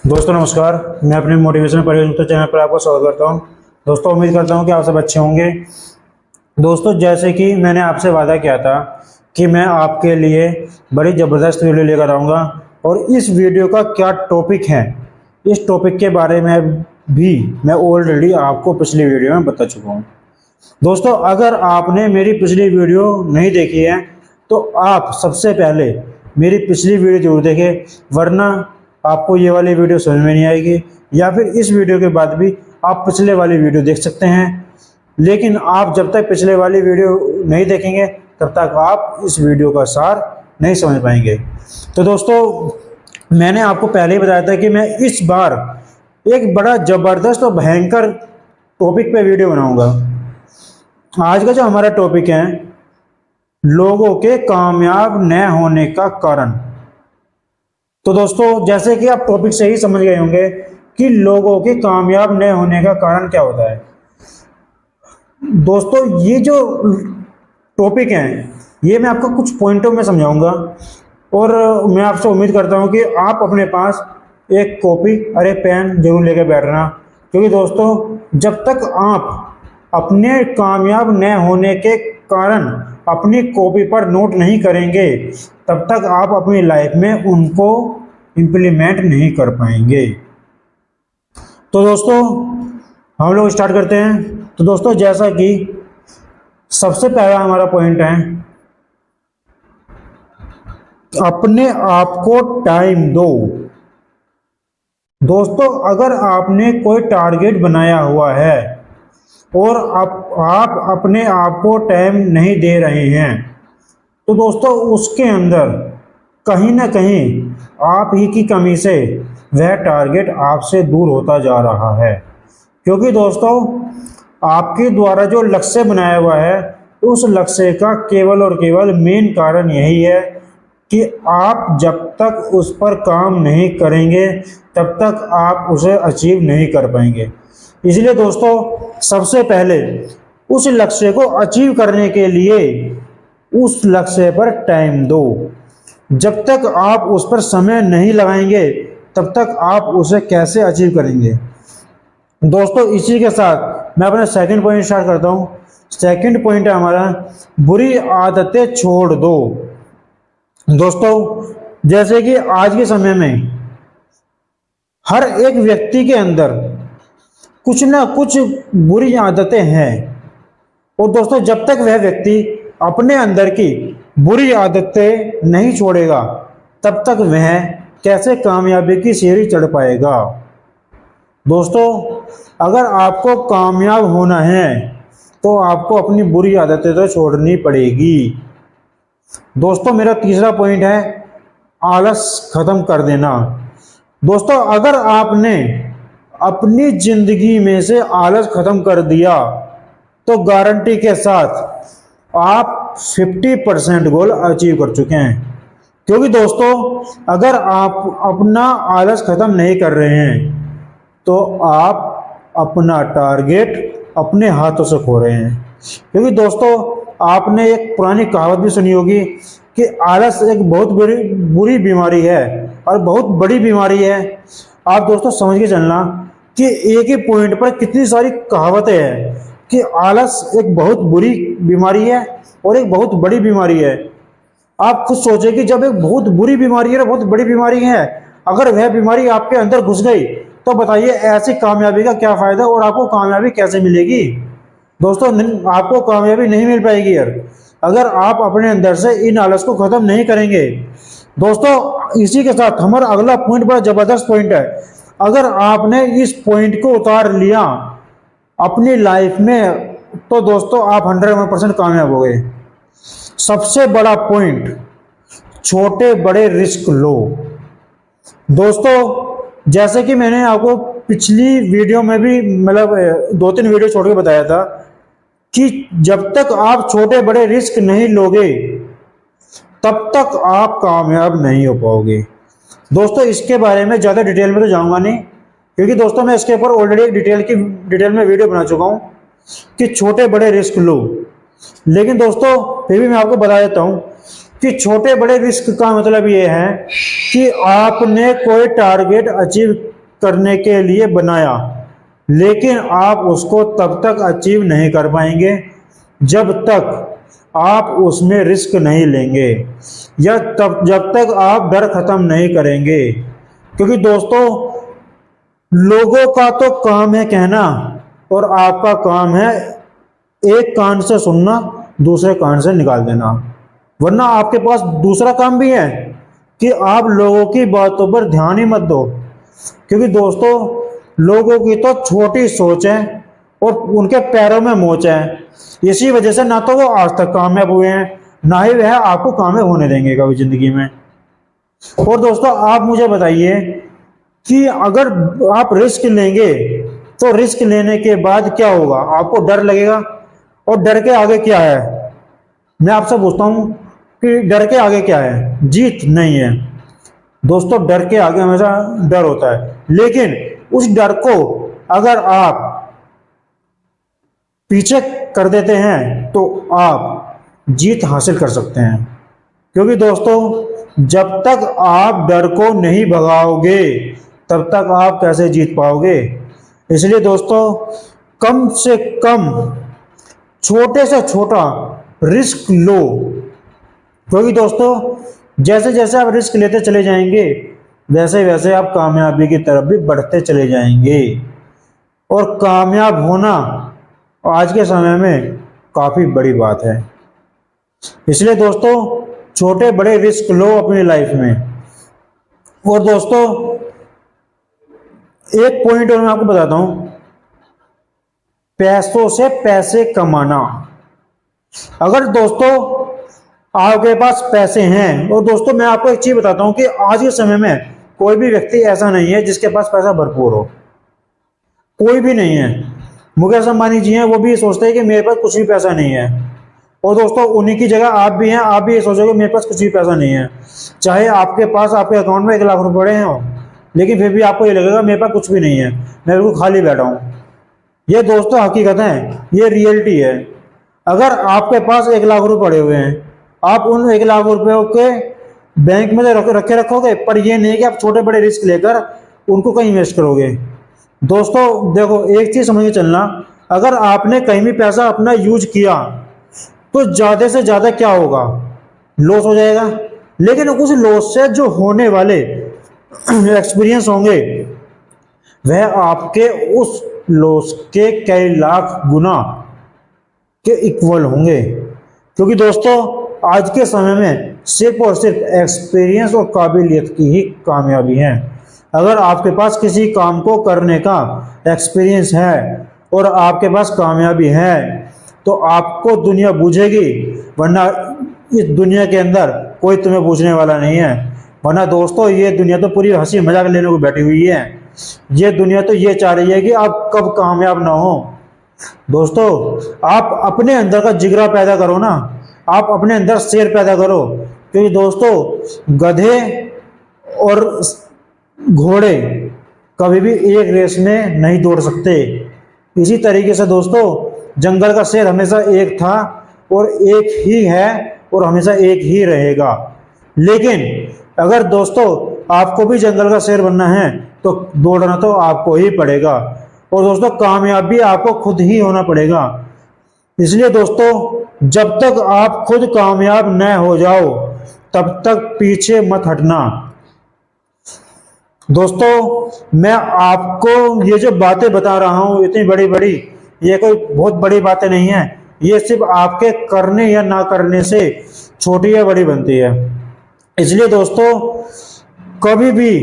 दोस्तों नमस्कार। मैं अपने मोटिवेशनल परिवर्तन चैनल पर आपका स्वागत करता हूं। दोस्तों उम्मीद करता हूं कि आप सब अच्छे होंगे। दोस्तों जैसे कि मैंने आपसे वादा किया था कि मैं आपके लिए बड़ी ज़बरदस्त वीडियो लेकर आऊँगा और इस वीडियो का क्या टॉपिक है, इस टॉपिक के बारे में भी मैं ऑलरेडी आपको पिछली वीडियो में बता चुका हूँ। दोस्तों अगर आपने मेरी पिछली वीडियो नहीं देखी है तो आप सबसे पहले मेरी पिछली वीडियो जरूर देखें, वरना आपको ये वाली वीडियो समझ में नहीं आएगी, या फिर इस वीडियो के बाद भी आप पिछले वाली वीडियो देख सकते हैं। लेकिन आप जब तक पिछले वाली वीडियो नहीं देखेंगे तब तक आप इस वीडियो का सार नहीं समझ पाएंगे। तो दोस्तों मैंने आपको पहले ही बताया था कि मैं इस बार एक बड़ा ज़बरदस्त और भयंकर टॉपिक पे वीडियो बनाऊंगा। आज का जो हमारा टॉपिक है, लोगों के कामयाब न होने का कारण। तो दोस्तों जैसे कि आप टॉपिक से ही समझ गए होंगे कि लोगों के कामयाब न होने का कारण क्या होता है। दोस्तों ये जो टॉपिक है ये मैं आपको कुछ पॉइंटों में समझाऊंगा और मैं आपसे उम्मीद करता हूं कि आप अपने पास एक कॉपी और एक पेन जरूर लेकर बैठना, क्योंकि दोस्तों जब तक आप अपने कामयाब न होने के कारण अपनी कॉपी पर नोट नहीं करेंगे तब तक आप अपनी लाइफ में उनको इम्प्लीमेंट नहीं कर पाएंगे। तो दोस्तों हम लोग स्टार्ट करते हैं। तो दोस्तों जैसा कि सबसे पहला हमारा पॉइंट है, अपने आप को टाइम दो। दोस्तों अगर आपने कोई टारगेट बनाया हुआ है और आप अपने आप को टाइम नहीं दे रहे हैं तो दोस्तों उसके अंदर कहीं ना कहीं आप ही की कमी से वह टारगेट आपसे दूर होता जा रहा है। क्योंकि दोस्तों आपके द्वारा जो लक्ष्य बनाया हुआ है उस लक्ष्य का केवल और केवल मेन कारण यही है कि आप जब तक उस पर काम नहीं करेंगे तब तक आप उसे अचीव नहीं कर पाएंगे। इसलिए दोस्तों सबसे पहले उस लक्ष्य को अचीव करने के लिए उस लक्ष्य पर टाइम दो। जब तक आप उस पर समय नहीं लगाएंगे तब तक आप उसे कैसे अचीव करेंगे। दोस्तों इसी के साथ मैं अपना सेकंड पॉइंट स्टार्ट करता हूं। सेकंड पॉइंट है हमारा, बुरी आदतें छोड़ दो। दोस्तों जैसे कि आज के समय में हर एक व्यक्ति के अंदर कुछ ना कुछ बुरी आदतें हैं और दोस्तों जब तक वह व्यक्ति अपने अंदर की बुरी आदतें नहीं छोड़ेगा तब तक वह कैसे कामयाबी की सीढ़ी चढ़ पाएगा। दोस्तों अगर आपको कामयाब होना है तो आपको अपनी बुरी आदतें तो छोड़नी पड़ेगी। दोस्तों मेरा तीसरा पॉइंट है, आलस खत्म कर देना। दोस्तों अगर आपने अपनी जिंदगी में से आलस खत्म कर दिया तो गारंटी के साथ आप 50% गोल अचीव कर चुके हैं। क्योंकि दोस्तों अगर आप अपना आलस खत्म नहीं कर रहे हैं तो आप अपना टारगेट अपने हाथों से खो रहे हैं। क्योंकि दोस्तों आपने एक पुरानी कहावत भी सुनी होगी कि आलस एक बहुत बुरी बीमारी है और बहुत बड़ी बीमारी है। आप दोस्तों समझ के चलना कि एक ही पॉइंट पर कितनी सारी कहावतें हैं कि आलस एक बहुत बुरी बीमारी है और एक बहुत बड़ी बीमारी है। आप खुद सोचें कि जब एक बहुत बुरी बीमारी है और बहुत बड़ी बीमारी है, अगर वह बीमारी आपके अंदर घुस गई तो बताइए ऐसी कामयाबी का क्या फायदा और आपको कामयाबी कैसे मिलेगी। दोस्तों आपको कामयाबी नहीं मिल पाएगी यार अगर आप अपने अंदर से इन आलस को खत्म नहीं करेंगे। दोस्तों इसी के साथ हमारा अगला पॉइंट बड़ा जबरदस्त पॉइंट है। अगर आपने इस पॉइंट को उतार लिया अपनी लाइफ में तो दोस्तों आप 100% कामयाब हो गए। सबसे बड़ा पॉइंट, छोटे बड़े रिस्क लो। दोस्तों जैसे कि मैंने आपको पिछली वीडियो में भी मतलब 2-3 वीडियो छोड़ के बताया था कि जब तक आप छोटे बड़े रिस्क नहीं लोगे तब तक आप कामयाब नहीं हो पाओगे। दोस्तों इसके बारे में ज़्यादा डिटेल में तो जाऊंगा नहीं, क्योंकि दोस्तों मैं इसके ऊपर ऑलरेडी एक डिटेल में वीडियो बना चुका हूं कि छोटे बड़े रिस्क लो। लेकिन दोस्तों फिर भी मैं आपको बता देता हूं कि छोटे बड़े रिस्क का मतलब ये है कि आपने कोई टारगेट अचीव करने के लिए बनाया, लेकिन आप उसको तब तक अचीव नहीं कर पाएंगे जब तक आप उसमें रिस्क नहीं लेंगे, या तब जब तक आप डर खत्म नहीं करेंगे। क्योंकि दोस्तों, लोगों का तो काम है कहना और आपका काम है एक कान से सुनना, दूसरे कान से निकाल देना। वरना आपके पास दूसरा काम भी है कि आप लोगों की बातों पर ध्यान ही मत दो। क्योंकि दोस्तों, लोगों की तो छोटी सोच है और उनके पैरों में मोच है। इसी वजह से ना तो वो आज तक कामयाब हुए हैं, ना ही वह आपको कामयाब होने देंगे कभी जिंदगी में। और दोस्तों, आप मुझे बताइए कि अगर आप रिस्क लेंगे तो रिस्क लेने के बाद क्या होगा? आपको डर लगेगा, और डर के आगे क्या है? मैं आपसे पूछता हूं कि डर के आगे क्या है? जीत नहीं है दोस्तों। डर के आगे हमेशा डर होता है, लेकिन उस डर को अगर आप पीछे कर देते हैं तो आप जीत हासिल कर सकते हैं। क्योंकि दोस्तों, जब तक आप डर को नहीं भगाओगे तब तक आप कैसे जीत पाओगे? इसलिए दोस्तों, कम से कम छोटे से छोटा रिस्क लो। क्योंकि दोस्तों, जैसे जैसे आप रिस्क लेते चले जाएंगे वैसे वैसे आप कामयाबी की तरफ भी बढ़ते चले जाएंगे। और कामयाब होना आज के समय में काफी बड़ी बात है। इसलिए दोस्तों, छोटे बड़े रिस्क लो अपनी लाइफ में। और दोस्तों, एक पॉइंट और मैं आपको बताता हूं, पैसों से पैसे कमाना। अगर दोस्तों आपके पास पैसे हैं, और दोस्तों मैं आपको एक चीज बताता हूं कि आज के समय में कोई भी व्यक्ति ऐसा नहीं है जिसके पास पैसा भरपूर हो, कोई भी नहीं है। मुकेश अंबानी जी हैं, वो भी ये सोचते हैं कि मेरे पास कुछ भी पैसा नहीं है। और दोस्तों, उन्हीं की जगह आप भी हैं, आप भी ये सोचोगे मेरे पास कुछ भी पैसा नहीं है। चाहे आपके पास आपके अकाउंट में 1 लाख रुपए पड़े हैं, लेकिन फिर भी आपको ये लगेगा मेरे पास कुछ भी नहीं है, मैं बिल्कुल खाली बैठा हूं। ये दोस्तों हकीकत है, ये रियलिटी है। अगर आपके पास 1 लाख रुपए पड़े हुए हैं, आप उन 1 लाख रुपए के बैंक में रखे रखोगे, पर यह नहीं कि आप छोटे बड़े रिस्क लेकर उनको कहीं इन्वेस्ट करोगे। दोस्तों देखो, एक चीज समझ के चलना, अगर आपने कहीं भी पैसा अपना यूज किया तो ज्यादा से ज्यादा क्या होगा? लॉस हो जाएगा। लेकिन उस लॉस से जो होने वाले एक्सपीरियंस होंगे वह आपके उस लॉस के कई लाख गुना के इक्वल होंगे। क्योंकि दोस्तों, आज के समय में सिर्फ और सिर्फ एक्सपीरियंस और काबिलियत की ही कामयाबी है। अगर आपके पास किसी काम को करने का एक्सपीरियंस है और आपके पास कामयाबी है तो आपको दुनिया बूझेगी, वरना इस दुनिया के अंदर कोई तुम्हें पूछने वाला नहीं है। वरना दोस्तों, ये दुनिया तो पूरी हंसी मजाक लेने को बैठी हुई है। ये दुनिया तो ये चाह रही है कि आप कब कामयाब ना हो। दोस्तों, आप अपने अंदर का जिगरा पैदा करो ना, आप अपने अंदर शेर पैदा करो। क्योंकि दोस्तों, गधे और घोड़े कभी भी एक रेस में नहीं दौड़ सकते। इसी तरीके से दोस्तों, जंगल का शेर हमेशा एक था और एक ही है और हमेशा एक ही रहेगा। लेकिन अगर दोस्तों आपको भी जंगल का शेर बनना है तो दौड़ना तो आपको ही पड़ेगा, और दोस्तों कामयाब भी आपको खुद ही होना पड़ेगा। इसलिए दोस्तों, जब तक आप खुद कामयाब न हो जाओ तब तक पीछे मत हटना। दोस्तों, मैं आपको ये जो बातें बता रहा हूं इतनी बड़ी बड़ी, ये कोई बहुत बड़ी बातें नहीं है। ये सिर्फ आपके करने या ना करने से छोटी या बड़ी बनती है। इसलिए दोस्तों, कभी भी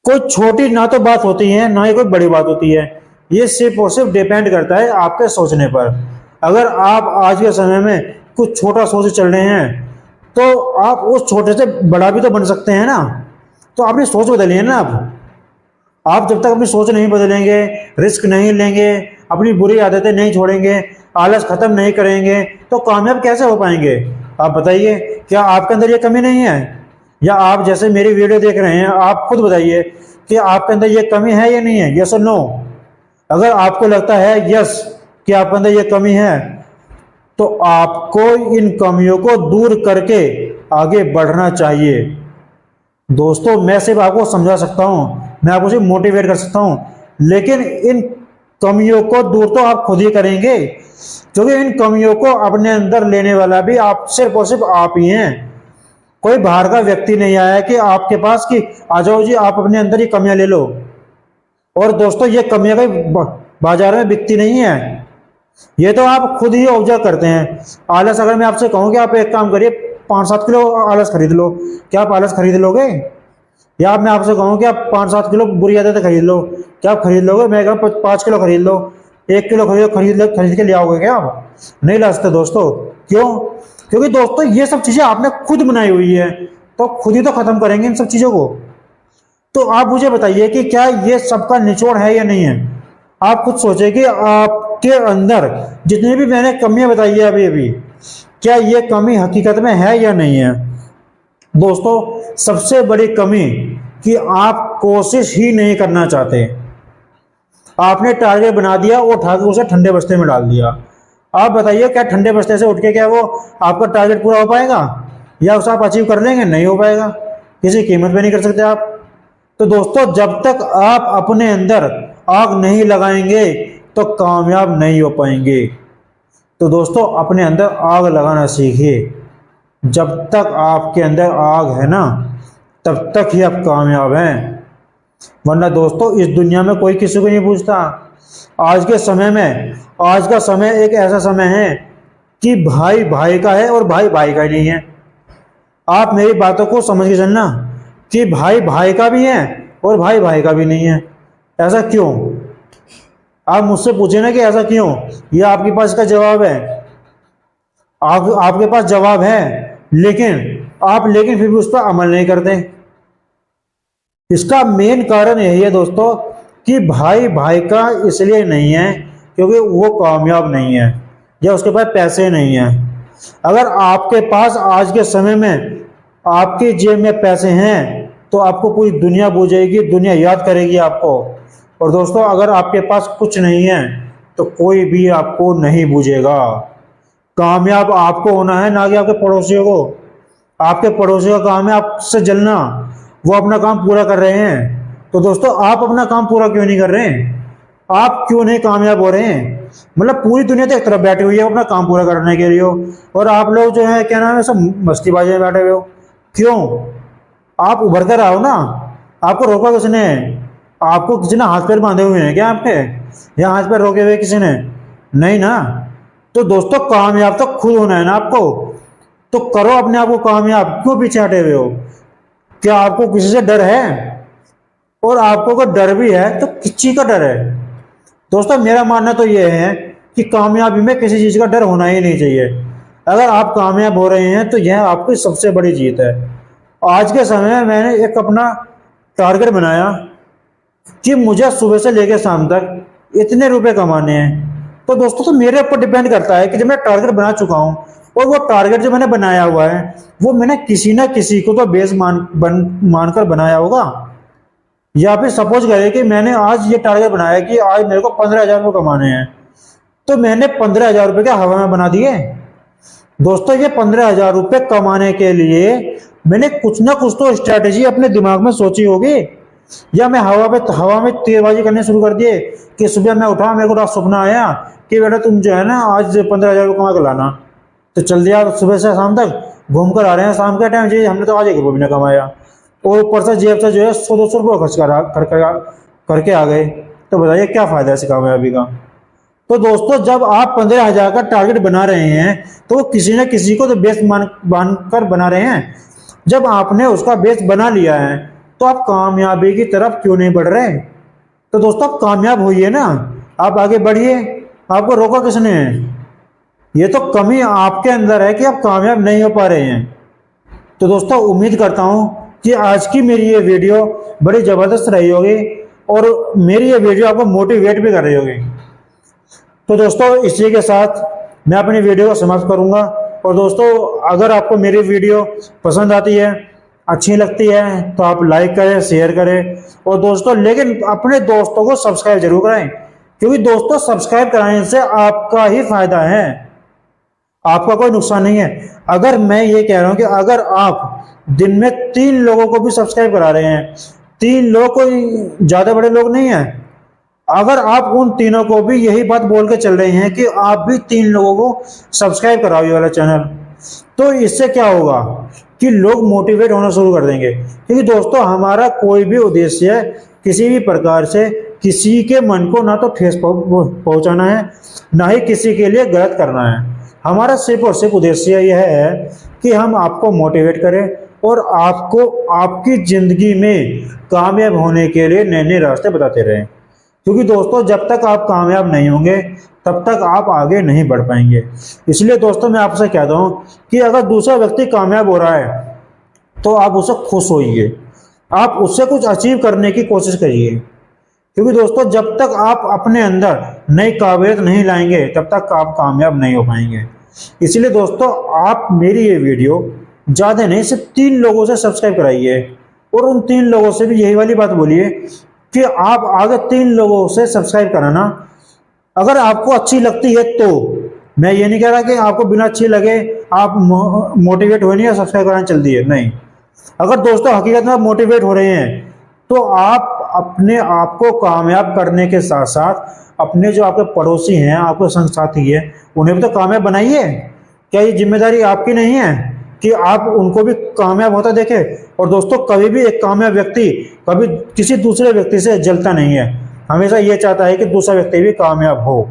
कोई छोटी ना तो बात होती है ना ही कोई बड़ी बात होती है। ये सिर्फ और सिर्फ डिपेंड करता है आपके सोचने पर। अगर आप आज के समय में कुछ छोटा सोच चल रहे हैं तो आप उस छोटे से बड़ा भी तो बन सकते हैं ना। तो अपनी सोच बदलिए ना। आप जब तक अपनी सोच नहीं बदलेंगे, रिस्क नहीं लेंगे, अपनी बुरी आदतें नहीं छोड़ेंगे, आलस खत्म नहीं करेंगे तो कामयाब कैसे हो पाएंगे? आप बताइए, क्या आपके अंदर ये कमी नहीं है? या आप जैसे मेरी वीडियो देख रहे हैं, आप खुद बताइए कि आपके अंदर ये कमी है या नहीं है? यस और नो। अगर आपको लगता है यस कि आपके अंदर ये कमी है तो आपको इन कमियों को दूर करके आगे बढ़ना चाहिए। दोस्तों, मैं सिर्फ आपको समझा सकता हूं, मैं आपको सिर्फ मोटिवेट कर सकता हूँ, लेकिन इन कमियों को दूर तो आप खुद ही करेंगे, क्योंकि इन कमियों को अपने अंदर लेने वाला भी आप सिर्फ और सिर्फ आप ही हैं। कोई बाहर का व्यक्ति नहीं आया कि आपके पास कि आ जाओ जी आप अपने अंदर ये कमियां ले लो। और दोस्तों ये कमियां कहीं बाजार में बिकती नहीं है, ये तो आप खुद ही ऑब्जर्व करते हैं। आलस, अगर मैं आपसे कहूं कि आप एक काम करिए 5-7 किलो आलस खरीद लो, क्या आप आलस खरीद लोगे? या मैं आपसे कहूं कि आप 5-7 किलो बुरी आदतें खरीद लो, क्या आप खरीद लोगे? मैं कहूं 5 किलो खरीद लो, 1 किलो खरीद के ले आओगे क्या आप? नहीं ला सकते दोस्तों। क्यों? क्योंकि दोस्तों ये सब चीजें आपने खुद बनाई हुई है, तो खुद ही तो खत्म करेंगे इन सब चीजों को। तो आप मुझे बताइए कि क्या ये सबका निचोड़ है या नहीं है? आप खुद सोचिए कि आपके अंदर जितनी भी मैंने कमियां बताई है अभी अभी, क्या ये कमी हकीकत में है या नहीं है? दोस्तों सबसे बड़ी कमी कि आप कोशिश ही नहीं करना चाहते। आपने टारगेट बना दिया और उठा के उसे ठंडे बस्ते में डाल दिया। आप बताइए क्या ठंडे बस्ते से उठ के क्या वो आपका टारगेट पूरा हो पाएगा, या उसे आप अचीव कर लेंगे? नहीं हो पाएगा, किसी कीमत पे नहीं कर सकते आप। तो दोस्तों जब तक आप अपने अंदर आग नहीं लगाएंगे तो कामयाब नहीं हो पाएंगे। तो दोस्तों अपने अंदर आग लगाना सीखिए। जब तक आपके अंदर आग है ना, तब तक ही आप कामयाब हैं, वरना दोस्तों इस दुनिया में कोई किसी को नहीं पूछता। आज के समय में, आज का समय एक ऐसा समय है कि भाई भाई का है और भाई भाई का ही नहीं है। आप मेरी बातों को समझ के चलना कि भाई भाई का भी है और भाई भाई का भी नहीं है। ऐसा क्यों? आप मुझसे पूछे ना कि ऐसा क्यों, ये आपके पास इसका जवाब है। आपके पास जवाब है, लेकिन फिर भी उस पर अमल नहीं करते। इसका मेन कारण यही है दोस्तों कि भाई भाई का इसलिए नहीं है क्योंकि वो कामयाब नहीं है या उसके पास पैसे नहीं है। अगर आपके पास आज के समय में आपकी जेब में पैसे हैं तो आपको पूरी दुनिया पूजेगी, दुनिया याद करेगी आपको। और दोस्तों अगर आपके पास कुछ नहीं है तो कोई भी आपको नहीं पूजेगा। कामयाब आपको होना है, ना कि आपके पड़ोसियों को। आपके पड़ोसियों का काम है आपसे जलना, वो अपना काम पूरा कर रहे हैं। तो दोस्तों आप अपना काम पूरा क्यों नहीं कर रहे हैं? आप क्यों नहीं कामयाब हो रहे हैं? मतलब पूरी दुनिया तो एक तरफ बैठी हुई है अपना काम पूरा करने के लिए और आप लोग जो है क्या नाम है सब मस्तीबाजी में बैठे हुए हो। क्यों? आप उभर कर आओ ना। आपको रोका किसने? आपको किसी ने हाथ पैर बांधे हुए हैं क्या आपके, या हाथ पैर रोके हुए किसी ने? नहीं ना। तो दोस्तों कामयाब तो खुद होना है ना आपको, तो करो अपने आप को कामयाब। क्यों पीछे हटे हुए हो? क्या आपको किसी से डर है? और आपको अगर डर भी है तो किस चीज का डर है? दोस्तों मेरा मानना तो यह है कि कामयाबी में किसी चीज का डर होना ही नहीं चाहिए। अगर आप कामयाब हो रहे हैं तो यह आपकी सबसे बड़ी जीत है। आज के समय में मैंने एक अपना टारगेट बनाया कि मुझे सुबह से लेकर शाम तक इतने रुपए कमाने हैं। तो दोस्तों तो मेरे ऊपर डिपेंड करता है कि जब मैं टारगेट बना चुका हूं और वो टारगेट जो मैंने बनाया हुआ है वो मैंने किसी ना किसी को तो बेस मानकर बनाया होगा। या फिर सपोज करें कि मैंने आज ये टारगेट बनाया कि आज मेरे को 15,000 रुपये कमाने हैं, तो मैंने 15,000 रुपये क्या हवा में बना दिए? दोस्तों ये 15,000 रुपये कमाने के लिए मैंने कुछ ना कुछ तो स्ट्रेटेजी अपने दिमाग में सोची होगी, या मैं हवा में तीरबाजी करने शुरू कर दिए कि सुबह मैं उठा, मेरे को रात सपना आया कि बेटा तुम जो है ना आज 15,000 रुपये कमा के लाना। तो चल दिया, सुबह से शाम तक घूम कर आ रहे हैं, शाम के टाइम जी हमने तो आज 1 रुपये भी नहीं कमाया और ऊपर से जेब से जो है 100-200 रुपये खर्च करके आ गए। तो बताइए क्या फायदा है इस कामयाबी का? तो दोस्तों जब आप 15,000 का टारगेट बना रहे हैं तो वो किसी न किसी को तो बेस मान कर बना रहे हैं। जब आपने उसका बेस बना लिया है तो आप कामयाबी की तरफ क्यों नहीं बढ़ रहे? तो दोस्तों कामयाब होइए ना, आप आगे बढ़िए। आपको रोका किसने है? ये तो कमी आपके अंदर है कि आप कामयाब नहीं हो पा रहे हैं। तो दोस्तों उम्मीद करता हूं कि आज की मेरी ये वीडियो बड़ी ज़बरदस्त रही होगी और मेरी ये वीडियो आपको मोटिवेट भी कर रही होगी। तो दोस्तों इसी के साथ मैं अपनी वीडियो को समाप्त करूंगा। और दोस्तों अगर आपको मेरी वीडियो पसंद आती है, अच्छी लगती है, तो आप लाइक करें, शेयर करें और दोस्तों लेकिन अपने दोस्तों को सब्सक्राइब जरूर कराएं, क्योंकि दोस्तों सब्सक्राइब कराने से आपका ही फायदा है, आपका कोई नुकसान नहीं है। अगर मैं ये कह रहा हूं कि अगर आप दिन में 3 लोगों को भी सब्सक्राइब करा रहे हैं, तीन लोग कोई ज्यादा बड़े लोग नहीं है। अगर आप उन तीनों को भी यही बात बोल के चल रहे हैं कि आप भी तीन लोगों को सब्सक्राइब कराओ ये वाला चैनल, तो इससे क्या होगा कि लोग मोटिवेट होना शुरू कर देंगे। क्योंकि दोस्तों हमारा कोई भी उद्देश्य किसी भी प्रकार से किसी के मन को ना तो ठेस पहुंचाना है, ना ही किसी के लिए गलत करना है। हमारा सिर्फ और सिर्फ उद्देश्य यह है कि हम आपको मोटिवेट करें और आपको आपकी जिंदगी में कामयाब होने के लिए नए नए रास्ते बताते रहें। क्योंकि दोस्तों जब तक आप कामयाब नहीं होंगे तब तक आप आगे नहीं बढ़ पाएंगे। इसलिए दोस्तों मैं आपसे कहता हूं कि अगर दूसरा व्यक्ति कामयाब हो रहा है तो आप उससे खुश होइए, आप उससे कुछ अचीव करने की कोशिश करिए। क्योंकि दोस्तों जब तक आप अपने अंदर नई काबिलियत नहीं लाएंगे तब तक आप कामयाब नहीं हो पाएंगे। इसलिए दोस्तों आप मेरी ये वीडियो ज़्यादा नहीं, सिर्फ 3 लोगों से सब्सक्राइब कराइए और उन 3 लोगों से भी यही वाली बात बोलिए कि आप आगे 3 लोगों से सब्सक्राइब कराना। अगर आपको अच्छी लगती है तो, मैं ये नहीं कह रहा कि आपको बिना अच्छी लगे आप मोटिवेट हो नहीं या सब्सक्राइब कराना चल दिए, नहीं। अगर दोस्तों हकीकत में आप मोटिवेट हो रहे हैं तो आप अपने आप को कामयाब करने के साथ साथ अपने जो आपके पड़ोसी हैं, आपके संग साथी हैं, उन्हें भी तो कामयाब बनाइए। क्या ये जिम्मेदारी आपकी नहीं है कि आप उनको भी कामयाब होता देखें? और दोस्तों कभी भी एक कामयाब व्यक्ति कभी किसी दूसरे व्यक्ति से जलता नहीं है, हमेशा ये चाहता है कि दूसरा व्यक्ति भी कामयाब हो।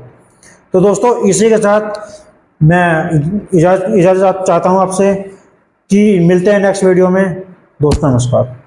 तो दोस्तों इसी के साथ मैं इजाज़त चाहता हूँ आपसे कि मिलते हैं नेक्स्ट वीडियो में। दोस्तों नमस्कार।